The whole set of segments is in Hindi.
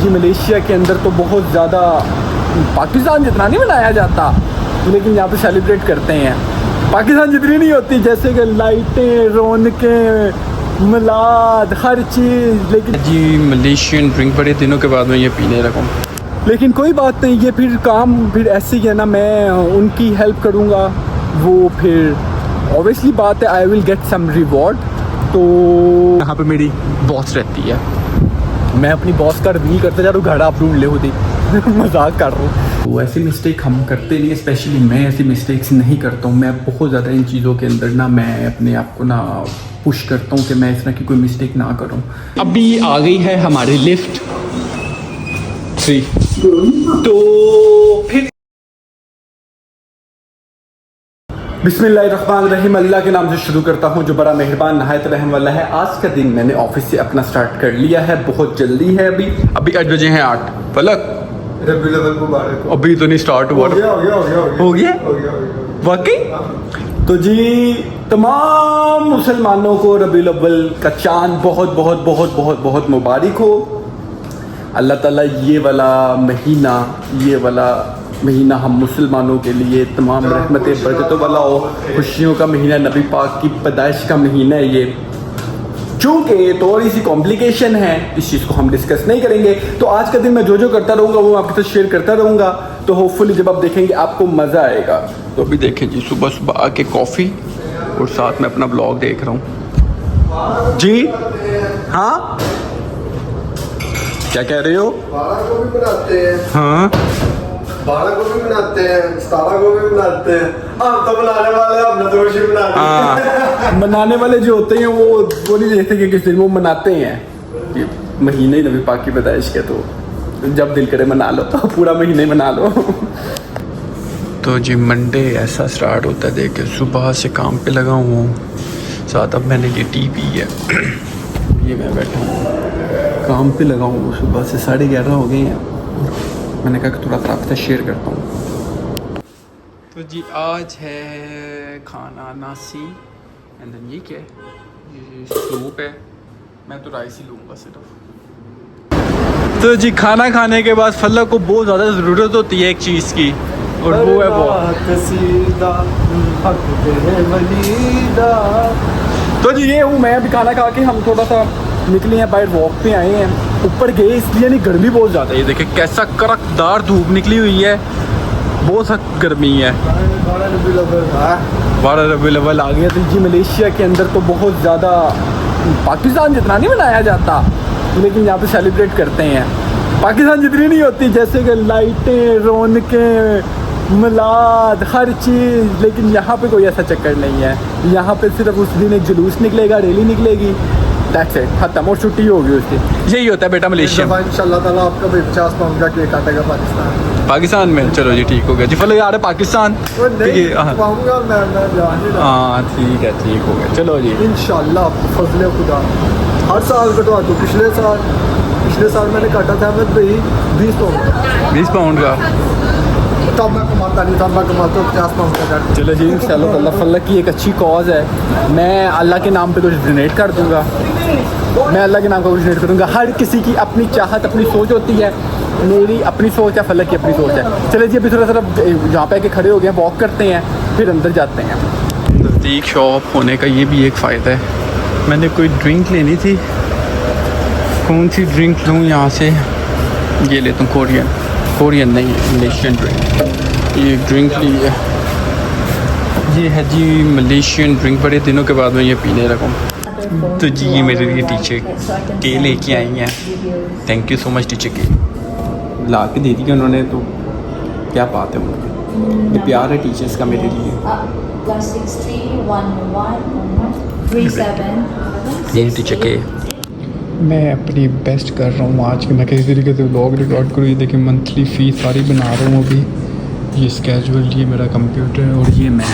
जी मलेशिया के अंदर तो बहुत ज़्यादा पाकिस्तान जितना नहीं मनाया जाता, लेकिन यहाँ पे सेलिब्रेट करते हैं। पाकिस्तान जितनी नहीं होती, जैसे कि लाइटें, रौनकें, मिलाद, हर चीज़। लेकिन जी मलेशियन ड्रिंक बड़े दिनों के बाद मैं ये पीने लगा हूँ। लेकिन कोई बात नहीं, ये फिर काम फिर ऐसे ही है ना, मैं उनकी हेल्प करूँगा, वो फिर ऑब्वियसली बात है I will get some reward. तो यहाँ पे मेरी बॉस रहती है, मैं अपनी बॉस का रिव्यू करता जा रहा हूँ, घर आप ढूंढ ले होती मजाक कर रहा हूँ। तो ऐसी मिस्टेक हम करते नहीं, स्पेशली मैं ऐसी मिस्टेक्स नहीं करता हूँ। मैं बहुत ज़्यादा इन चीज़ों के अंदर ना, मैं अपने आप को ना पुश करता हूँ कि मैं इस तरह की कोई मिस्टेक ना करूँ। अभी आ गई है हमारी लिफ्ट 3, तो फिर बिस्मिल्लाहिर्रहमानिर्रहीम, अल्लाह के नाम से शुरू करता हूँ जो बड़ा मेहरबान नहायत रहम वाला है। आज का दिन मैंने ऑफिस से अपना स्टार्ट कर लिया है, बहुत जल्दी है। अभी 8 बजे हैं 8 फलक रबीउल अव्वल मुबारक। अभी तो नहीं स्टार्ट हुआ। हो गया वाकई। तो जी तमाम मुसलमानों को रबीउल अव्वल का चांद बहुत बहुत बहुत बहुत बहुत मुबारक हो। अल्लाह ताला ये वाला महीना हम मुसलमानों के लिए तमाम रहमतें बरकतों वाला हो, खुशियों का महीना, नबी पाक की पैदाइश का महीना है ये। चूँकि थोड़ी सी कॉम्प्लिकेशन है, इस चीज़ को हम डिस्कस नहीं करेंगे। तो आज का दिन मैं जो करता रहूँगा वो आपके साथ शेयर करता रहूँगा, तो होपफुली जब आप देखेंगे आपको मज़ा आएगा। तो अभी देखें जी, सुबह सुबह आके कॉफ़ी और साथ में अपना ब्लॉग देख रहा हूँ जी। हाँ क्या कह रहे हो? 12 को भी बनाते हैं, हाँ 12 को भी बनाते हैं, 17 को भी बनाते हैं। हम तो बनाने वाले, हमने तो खुशी बनानी। मनाने वाले जो होते हैं वो नहीं देखते कि किस दिन, वो मनाते हैं। ये महीने ही नबी पाक की पैदाइश के, तो जब दिल करे मना लो, तो पूरा महीने ही मना लो। तो जी मंडे ऐसा स्टार्ट होता है, देखे सुबह से काम पे लगा हूँ, साथ अब मैंने ये टी पी है। ये मैं बैठा हूँ काम पे लगा हूँ, सुबह से 11:30 हो गए हैं। मैंने कहा कि थोड़ा सा आपसे शेयर करता हूँ। तो जी आज है खाना नासी एंड देन ये क्या है, ये सूप है। मैं तो राइस ही लूँगा सिर्फ। तो जी खाना खाने के बाद फल्ला को बहुत ज़्यादा ज़रूरत होती है एक चीज़ की, और वो है वो। तो जी ये हूँ मैं, अभी खाना खा के हम थोड़ा सा निकले हैं, बाहर वॉक पे आए हैं। ऊपर गए इसलिए नहीं, गर्मी बहुत ज़्यादा है। ये देखें कैसा कड़कदार धूप निकली हुई है, बहुत सख्त गर्मी है। 12 रबीउल अव्वल आ गया। तो जी मलेशिया के अंदर तो बहुत ज़्यादा पाकिस्तान जितना नहीं मनाया जाता, लेकिन यहाँ पे सेलिब्रेट करते हैं। पाकिस्तान जितनी नहीं होती, जैसे कि लाइटें, रौनकें, मिलाद, हर चीज़। लेकिन यहाँ पे कोई ऐसा चक्कर नहीं है। यहाँ पे सिर्फ उस दिन एक जुलूस निकलेगा, रैली निकलेगी, दैट्स इट, खत्म, और छुट्टी होगी उस दिन। यही होता है बेटा मलेशिया में। इंशाल्लाह ताला आपका भी 50 पाउंड का केक काटेगा पाकिस्तान में। चलो जी ठीक हो गया जी। फलो यार पाकिस्तान पाऊंगा मैं हाँ ठीक है, ठीक हो गया। चलो जी इंशाल्लाह फजले खुदा। हर साल कटवा दो। पिछले साल मैंने काटा था मैं 20 पाउंड का। तब मैं कमाता नहीं था, मैं कमाता हूँ 50 पाउंड का। चलो जी इंशाल्लाह अल्लाह की एक अच्छी कॉज है। मैं अल्लाह के नाम पे कुछ डोनेट कर दूंगा, मैं अल्लाह के नाम का कुछ डोनेट करूँगा। हर किसी की अपनी चाहत, अपनी सोच होती है। मेरी अपनी सोच है, फलक की अपनी सोच है। चले जी अभी थोड़ा सा जहाँ पे आके खड़े हो गए, वॉक करते हैं, फिर अंदर जाते हैं। नज़दीक शॉप होने का ये भी एक फ़ायदा है। मैंने कोई ड्रिंक लेनी थी, कौन सी ड्रिंक लूँ यहाँ से? ये लेता हूँ कोरियन नहीं, मलेशियन ड्रिंक। ये ड्रिंक ली है, ये है जी मलेशियन ड्रिंक। बड़े दिनों के बाद मैं ये पीने लगा हूँ। तो जी ये मेरे लिए टीचर के लेके आई हैं। Thank you so much teacher के, ला के दे दी उन्होंने, तो क्या बात है उनकी, ये प्यार है टीचर्स का मेरे लिए। ये टीचर के मैं अपनी बेस्ट कर रहा हूँ आज कि मैं किसी तरीके से व्लॉग रिकॉर्ड करूँ। ये देखिए मंथली फ़ीस सारी बना रहा हूँ अभी। ये स्केजुअल, ये मेरा कंप्यूटर है, और ये मैं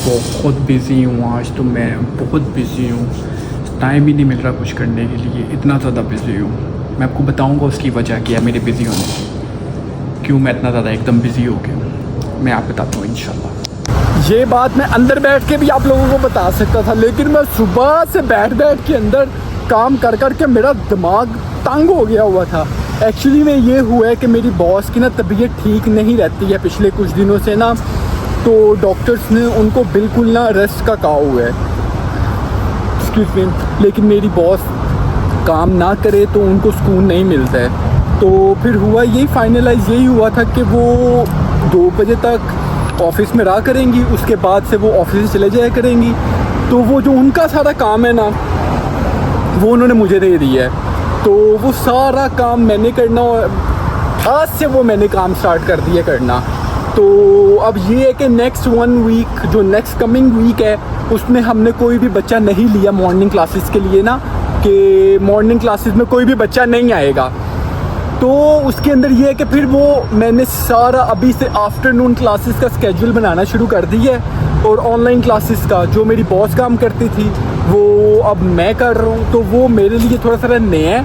बहुत बिज़ी हूँ आज। तो मैं बहुत बिज़ी हूँ, टाइम ही नहीं मिल रहा कुछ करने के लिए, इतना ज़्यादा बिज़ी हूँ। मैं आपको बताऊँगा उसकी वजह क्या है मेरे बिज़ी होने की, क्यों मैं इतना ज़्यादा एकदम बिज़ी हो गया हूँ, मैं आप बताता हूँ इंशाल्लाह। ये बात मैं अंदर बैठ के भी आप लोगों को बता सकता था, लेकिन मैं सुबह से बैठ के अंदर काम कर के मेरा दिमाग तंग हो गया हुआ था। एक्चुअली में ये हुआ है कि मेरी बॉस की ना तबीयत ठीक नहीं रहती है पिछले कुछ दिनों से ना, तो डॉक्टर्स ने उनको बिल्कुल ना रेस्ट का कहा हुआ है, एक्सक्यूज मी, लेकिन मेरी बॉस काम ना करे तो उनको सुकून नहीं मिलता है। तो फिर हुआ यही, फाइनलाइज यही हुआ था कि वो 2 बजे तक ऑफिस में रहा करेंगी, उसके बाद से वो ऑफिस से चले जाया करेंगी। तो वो जो उनका सारा काम है ना वो उन्होंने मुझे दे दिया है, तो वो सारा काम मैंने करना, और आज से वो मैंने काम स्टार्ट कर दिया करना। तो अब ये है कि नेक्स्ट 1 वीक जो नेक्स्ट कमिंग वीक है उसमें हमने कोई भी बच्चा नहीं लिया मॉर्निंग क्लासेस के लिए ना, कि मॉर्निंग क्लासेस में कोई भी बच्चा नहीं आएगा। तो उसके अंदर ये है कि फिर वो मैंने सारा अभी से आफ्टरनून क्लासेस का स्केड्यूल बनाना शुरू कर दी है, और ऑनलाइन क्लासेस का जो मेरी बॉस काम करती थी वो अब मैं कर रहा हूँ। तो वो मेरे लिए थोड़ा सा नया है,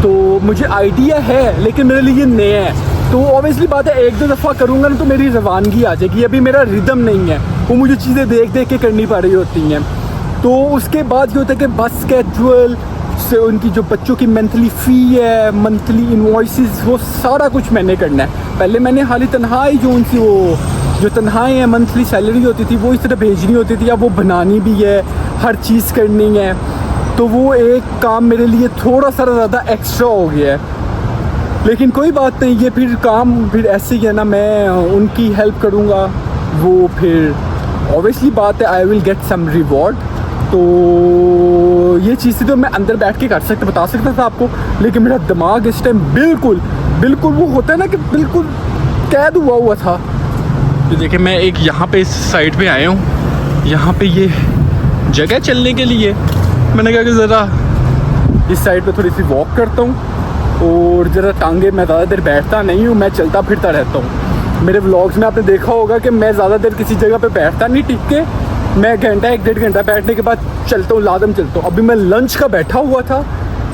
तो मुझे आइडिया है लेकिन मेरे लिए नया है। तो ऑब्वियसली बात है 1-2 दफ़ा करूँगा ना तो मेरी रवानगी आ जाएगी, अभी मेरा रिदम नहीं है, वो मुझे चीज़ें देख देख के करनी पड़ रही होती हैं। तो उसके बाद ये होता है कि बस स्केड्यूल से उनकी जो बच्चों की मंथली फ़ी है, मंथली इन्वॉइसेस, वो सारा कुछ मैंने करना है। पहले मैंने हाली तनख्वाही जो उनकी वो जो तनख्वाहें हैं मंथली सैलरी होती थी वो इस तरह भेजनी होती थी, अब वो बनानी भी है, हर चीज़ करनी है। तो वो एक काम मेरे लिए थोड़ा सा ज़्यादा एक्स्ट्रा हो गया है, लेकिन कोई बात नहीं, ये फिर काम फिर ऐसे ही है ना, मैं उनकी हेल्प करूँगा, वो फिर ऑब्वियसली बात है I will get some reward. तो ये चीज़ें तो मैं अंदर बैठ के कर सकता, बता सकता था आपको, लेकिन मेरा दिमाग इस टाइम बिल्कुल वो होता है ना कि बिल्कुल कैद हुआ था। तो देखिए मैं एक यहाँ पे इस साइड पे आया हूँ, यहाँ पे ये जगह चलने के लिए, मैंने कहा कि ज़रा इस साइड पे थोड़ी सी वॉक करता हूँ, और ज़रा टांगे, मैं ज़्यादा देर बैठता नहीं हूँ, मैं चलता फिरता रहता हूँ। मेरे व्लॉग्स में आपने देखा होगा कि मैं ज़्यादा देर किसी जगह पे बैठता नहीं टिक के, मैं घंटा 1-1.5 घंटा बैठने के बाद चलता हूँ, लादम चलता हूँ। अभी मैं लंच का बैठा हुआ था,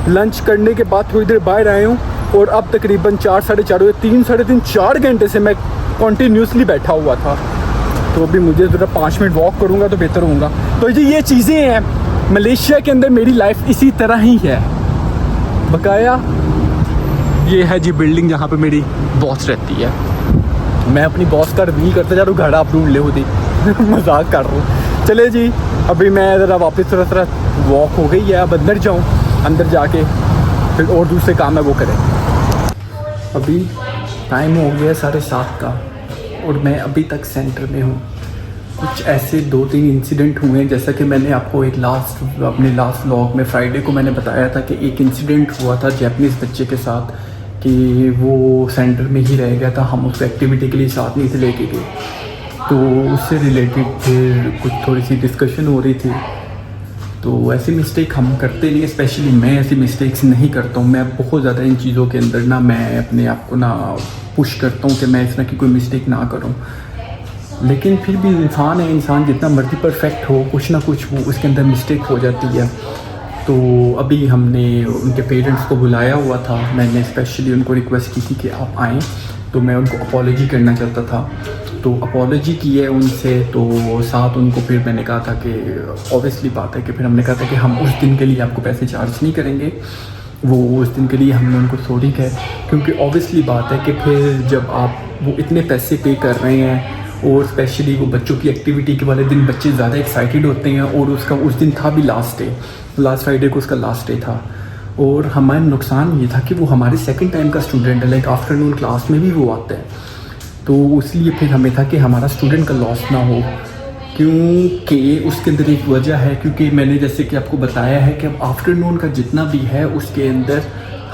लंच करने के बाद थोड़ी देर बाहर आया हूँ, और अब तकरीबन 4 साढ़े 4 3 4 घंटे से मैं कॉन्टीन्यूसली बैठा हुआ था। तो अभी मुझे ज़रा 5 मिनट वॉक करूँगा तो बेहतर होगा। तो ये चीज़ें हैं मलेशिया के अंदर, मेरी लाइफ इसी तरह ही है। बकाया ये है जी बिल्डिंग जहाँ पे मेरी बॉस रहती है। मैं अपनी बॉस का रिव्यू करते जा रहा हूँ, घर आप ढूंढ ले होती मजाक कर रहा हूँ। चले जी, अभी मैं ज़रा वापस थोड़ा वॉक हो गई है, अब अंदर जाऊँ, अंदर जाके फिर और दूसरे काम है वो करें। अभी टाइम हो गया 7:30 का, और मैं अभी तक सेंटर में हूँ। कुछ ऐसे 2-3 इंसिडेंट हुए हैं, जैसा कि मैंने आपको अपने लास्ट व्लॉग में फ्राइडे को मैंने बताया था कि एक इंसिडेंट हुआ था जैपनीज़ बच्चे के साथ, कि वो सेंटर में ही रह गया था, हम उसको एक्टिविटी के लिए साथ नहीं से लेके गए। तो उससे रिलेटेड फिर कुछ थोड़ी सी डिस्कशन हो रही थी। तो ऐसी मिस्टेक हम करते नहीं, स्पेशली मैं ऐसी मिस्टेक्स नहीं करता हूँ। मैं बहुत ज़्यादा इन चीज़ों के अंदर ना मैं अपने आप को ना पुश करता हूँ कि मैं इस तरह की कोई मिस्टेक ना करूँ, लेकिन फिर भी इंसान है, इंसान जितना मर्जी परफेक्ट हो, कुछ ना कुछ वो उसके अंदर मिस्टेक हो जाती है। तो अभी हमने उनके पेरेंट्स को बुलाया हुआ था, मैंने स्पेशली उनको रिक्वेस्ट की थी कि आप आएँ, तो मैं उनको अपॉलॉजी करना चाहता था। तो अपॉलॉजी की है उनसे, तो साथ उनको फिर मैंने कहा था कि ऑब्वियसली बात है कि फिर हमने कहा था कि हम उस दिन के लिए आपको पैसे चार्ज नहीं करेंगे, वो उस दिन के लिए हमने उनको सॉरी कहा, क्योंकि ऑब्वियसली बात है कि फिर जब आप वो इतने पैसे पे कर रहे हैं, और स्पेशली वो बच्चों की एक्टिविटी के वाले दिन बच्चे ज़्यादा एक्साइटेड होते हैं, और उसका उस दिन था भी लास्ट फ्राइडे को उसका लास्ट डे था, और हमारा नुकसान ये था कि वो हमारे सेकंड टाइम का स्टूडेंट है, लाइक आफ्टरनून क्लास में भी वो आता है। तो इसलिए फिर हमें था कि हमारा स्टूडेंट का लॉस ना हो, क्योंकि उसके अंदर एक वजह है, क्योंकि मैंने जैसे कि आपको बताया है कि अब आफ्टरनून का जितना भी है उसके अंदर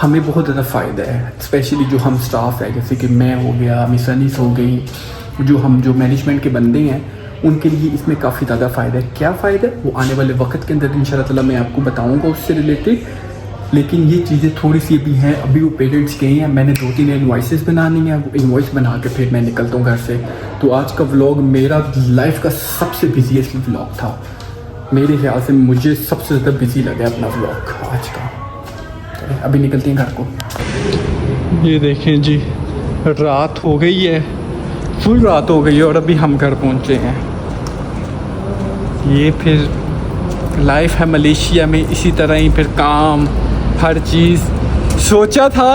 हमें बहुत ज़्यादा फ़ायदा है, स्पेशली जो हम स्टाफ है, जैसे कि मैं हो गया, मिस अनीस हो गई, जो मैनेजमेंट के बंदे हैं, उनके लिए इसमें काफ़ी ज़्यादा फ़ायदा है। क्या फ़ायदा है वो आने वाले वक्त के अंदर इंशाल्लाह ताला मैं आपको बताऊँगा उससे रिलेटेड, लेकिन ये चीज़ें थोड़ी सी भी हैं। अभी वो पेरेंट्स गए हैं, मैंने 2-3 इन्वॉइसेस बनानी है, वो इन्वॉइस बना के फिर मैं निकलता हूँ घर से। तो आज का व्लॉग मेरा लाइफ का सबसे बिजीएस्ट व्लॉग था, मेरे ख्याल से मुझे सबसे ज़्यादा बिजी लगा अपना व्लॉग आज का। अभी निकलते हैं घर को। ये देखें जी, रात हो गई है, फुल रात हो गई है, और अभी हम घर पहुँचे हैं। ये फिर लाइफ है मलेशिया में, इसी तरह ही फिर काम, हर चीज़। सोचा था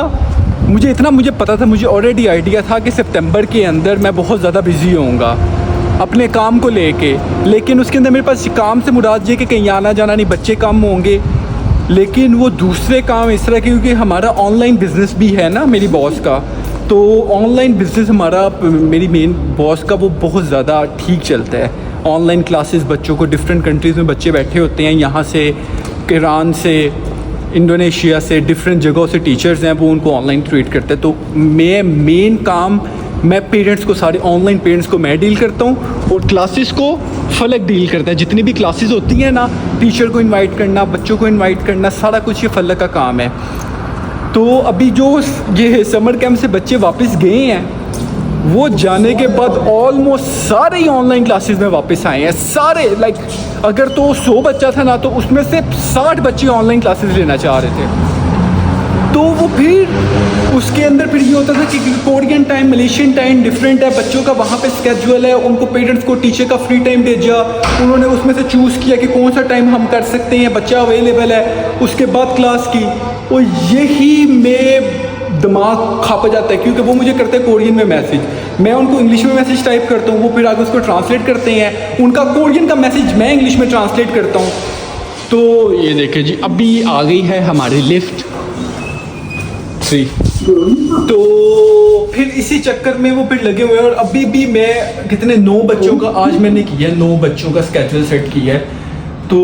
मुझे पता था, मुझे ऑलरेडी आइडिया था कि सितंबर के अंदर मैं बहुत ज़्यादा बिज़ी होऊंगा अपने काम को लेके, लेकिन उसके अंदर मेरे पास काम से मुराद ये कि कहीं आना जाना नहीं, बच्चे कम होंगे, लेकिन वो दूसरे काम इस तरह के, क्योंकि हमारा ऑनलाइन बिज़नेस भी है ना मेरी बॉस का, तो ऑनलाइन बिज़नेस हमारा, मेरी मेन बॉस का, वो बहुत ज़्यादा ठीक चलता है। ऑनलाइन क्लासेस बच्चों को, डिफरेंट कंट्रीज़ में बच्चे बैठे होते हैं, यहाँ से ईरान से, इंडोनेशिया से, डिफरेंट जगहों से टीचर्स हैं, वो उनको ऑनलाइन ट्रीट करते हैं। तो मेन काम मैं पेरेंट्स को, सारे ऑनलाइन पेरेंट्स को मैं डील करता हूँ, और क्लासेस को फलक डील करता है। जितनी भी क्लासेस होती हैं ना, टीचर को इनवाइट करना, बच्चों को इनवाइट करना, सारा कुछ ये फलक का काम है। तो अभी जो ये समर कैंप से बच्चे वापस गए हैं, वो जाने के बाद ऑलमोस्ट सारे ही ऑनलाइन क्लासेस में वापस आए हैं, सारे। लाइक अगर तो 100 बच्चा था ना, तो उसमें से 60 बच्चे ऑनलाइन क्लासेस लेना चाह रहे थे। तो वो फिर उसके अंदर फिर ये होता था कि Korean time, Malaysian time different है, बच्चों का वहाँ पे स्केड्यूल है, उनको पेरेंट्स को टीचर का फ्री टाइम भेजा, उन्होंने उसमें से चूज़ किया कि कौन सा टाइम हम कर सकते हैं, बच्चा अवेलेबल है, उसके बाद क्लास की। और यही में दिमाग खप जाता है, क्योंकि वो मुझे करते हैं कोरियन में मैसेज, मैं उनको इंग्लिश में मैसेज टाइप करता हूँ, वो फिर आगे उसको ट्रांसलेट करते हैं, उनका कोरियन का मैसेज मैं इंग्लिश में ट्रांसलेट करता हूँ। तो ये देखिए जी, अभी आ गई है हमारी लिफ्ट 3। तो फिर इसी चक्कर में वो फिर लगे हुए हैं, और अभी भी मैं कितने 9 बच्चों का आज मैंने किया, 9 बच्चों का स्केड्यूल सेट किया है। तो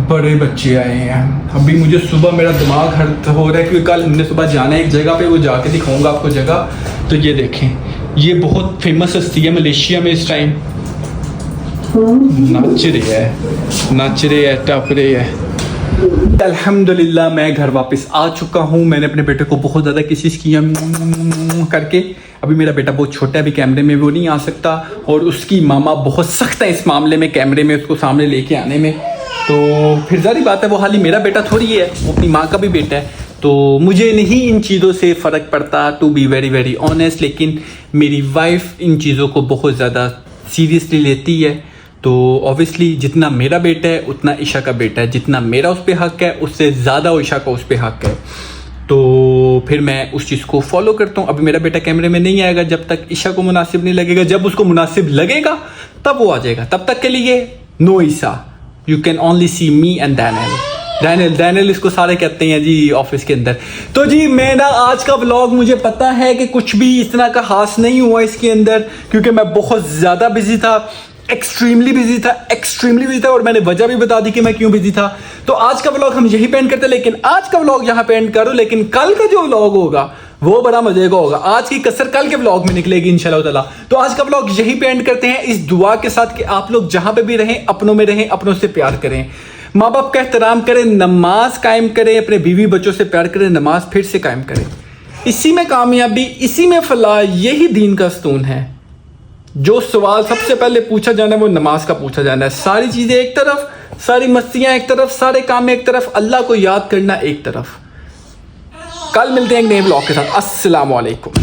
बड़े बच्चे आए हैं। अभी मुझे सुबह मेरा दिमाग हर्ट हो रहा है, क्योंकि कल हमने सुबह जाना है एक जगह पे, वो जाके दिखाऊंगा आपको जगह। तो ये देखें, ये बहुत फेमस हस्ती है मलेशिया में इस टाइम, नाच रहे है, टप रहे है। अल्हम्दुलिल्लाह मैं घर वापस आ चुका हूँ। मैंने अपने बेटे को बहुत ज़्यादा किसिस किया करके। अभी मेरा बेटा बहुत छोटा है, अभी कैमरे में वो नहीं आ सकता, और उसकी मामा बहुत सख्त है इस मामले में, कैमरे में उसको सामने लेके आने में। तो फिर जारी बात है, वो हाल ही मेरा बेटा थोड़ी है, वो अपनी माँ का भी बेटा है, तो मुझे नहीं इन चीज़ों से फ़र्क पड़ता, to be very very honest. लेकिन मेरी वाइफ इन चीज़ों को बहुत ज़्यादा सीरियसली लेती है। तो ऑब्वियसली जितना मेरा बेटा है उतना ईशा का बेटा है, जितना मेरा उस पर हक़ है उससे ज़्यादा ईशा का उस पर हक़ है। तो फिर मैं उस चीज़ को फॉलो करता हूँ। अभी मेरा बेटा कैमरे में नहीं आएगा जब तक ईशा को मुनासिब नहीं लगेगा, जब उसको मुनासिब लगेगा तब वो आ जाएगा। तब तक के लिए no Isha, you can only see me and Daniel इसको सारे कहते हैं जी ऑफिस के अंदर। तो जी मेरा आज का व्लॉग, मुझे पता है कि कुछ भी इस तरह का खास नहीं हुआ इसके अंदर, क्योंकि मैं बहुत ज़्यादा बिजी था, एक्सट्रीमली बिजी था, और मैंने वजह भी बता दी कि मैं क्यों बिजी था। तो आज का व्लॉग हम यही पे एंड करते, लेकिन आज का व्लॉग यहाँ पे एंड करो, लेकिन कल का जो व्लॉग होगा वो बड़ा मजे का होगा। आज की कसर कल के व्लॉग में निकलेगी इंशाल्लाह ताला। तो आज का व्लॉग यहीं पे एंड करते हैं, इस दुआ के साथ कि आप लोग जहां पे भी रहें, अपनों में रहें, अपनों से प्यार करें, माँ बाप का एहतराम करें, नमाज कायम करें, अपने बीवी बच्चों से प्यार करें, नमाज फिर से कायम करें। इसी में कामयाबी, इसी में फलाह, यही दीन का स्तून है। जो सवाल सबसे पहले पूछा जाना है वो नमाज का पूछा जाना है। सारी चीजें एक तरफ, सारी मस्तियां एक तरफ, सारे काम एक तरफ, अल्लाह को याद करना एक तरफ। कल मिलते हैं एक नए ब्लॉग के साथ। अस्सलाम वालेकुम।